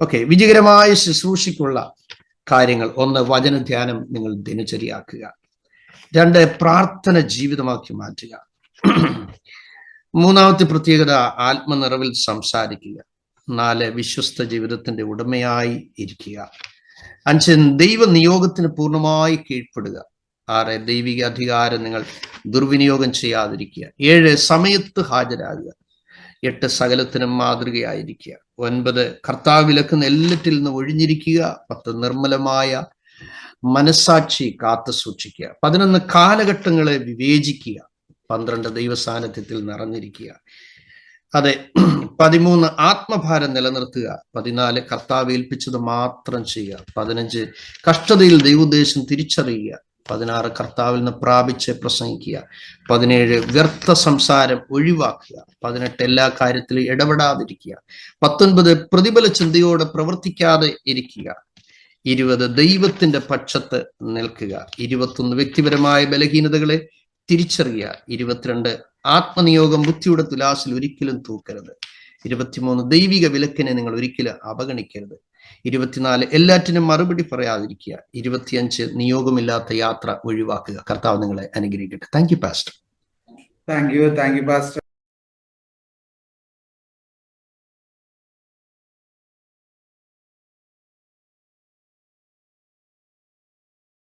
Okay, വിജയകരമായ ശുശ്രൂഷയ്ക്കുള്ള കാര്യങ്ങൾ: 1, വചനധ്യാനം നിങ്ങൾ ദിനചര്യയാക്കുക. 2, പ്രാർത്ഥന ജീവിതമാക്കി മാറ്റുക. 3ാമത്തെ പ്രത്യേകത, ആത്മനിറവിൽ സംസാരിക്കുക. 4, വിശ്വസ്ത ജീവിതത്തിന്റെ ഉടമയായി ഇരിക്കുക. 5, ദൈവ നിയോഗത്തിന് പൂർണ്ണമായി കീഴ്പ്പെടുക. 6, ദൈവിക അധികാരം നിങ്ങൾ ദുർവിനിയോഗം ചെയ്യാതിരിക്കുക. 7, സമയത്ത് ഹാജരാകുക. 8, സകലത്തിനും മാതൃകയായിരിക്കുക. 9, കർത്താവ് വിലക്കുന്ന എല്ലാറ്റിൽ നിന്ന് ഒഴിഞ്ഞിരിക്കുക. 10, നിർമ്മലമായ മനസ്സാക്ഷി കാത്തു സൂക്ഷിക്കുക. 11, കാലഘട്ടങ്ങളെ വിവേചിക്കുക. 12, ദൈവസാന്നിധ്യത്തിൽ നിറഞ്ഞിരിക്കുക. അതെ. 13, ആത്മഭാരം നിലനിർത്തുക. 14, കർത്താവ് ഏൽപ്പിച്ചത് മാത്രം ചെയ്യുക. 15, കഷ്ടതയിൽ ദൈവോദ്ദേശം തിരിച്ചറിയുക. 16, കർത്താവിൽ നിന്ന് പ്രാപിച്ച് പ്രസംഗിക്കുക. 17, വ്യർത്ഥ സംസാരം ഒഴിവാക്കുക. 18, എല്ലാ കാര്യത്തിലും ഇടപെടാതിരിക്കുക. 19, പ്രതിഫല ചിന്തയോടെ പ്രവർത്തിക്കാതെ ഇരിക്കുക. 20, ദൈവത്തിന്റെ പക്ഷത്ത് നിൽക്കുക. 21, വ്യക്തിപരമായ ബലഹീനതകളെ തിരിച്ചറിയുക. 22, ആത്മനിയോഗം ബുദ്ധിയുടെ തുലാസിൽ ഒരിക്കലും തൂക്കരുത്. 23, ദൈവിക വിലക്കിനെ നിങ്ങൾ ഒരിക്കലും അവഗണിക്കരുത്. 24, എല്ലാറ്റിനും മറുപടി പറയാതിരിക്കുക. 25, നിയോഗമില്ലാത്ത യാത്ര ഒഴിവാക്കുക. കർത്താവ് നിങ്ങളെ അനുഗ്രഹിക്കട്ടെ. Thank you pastor. Thank you pastor.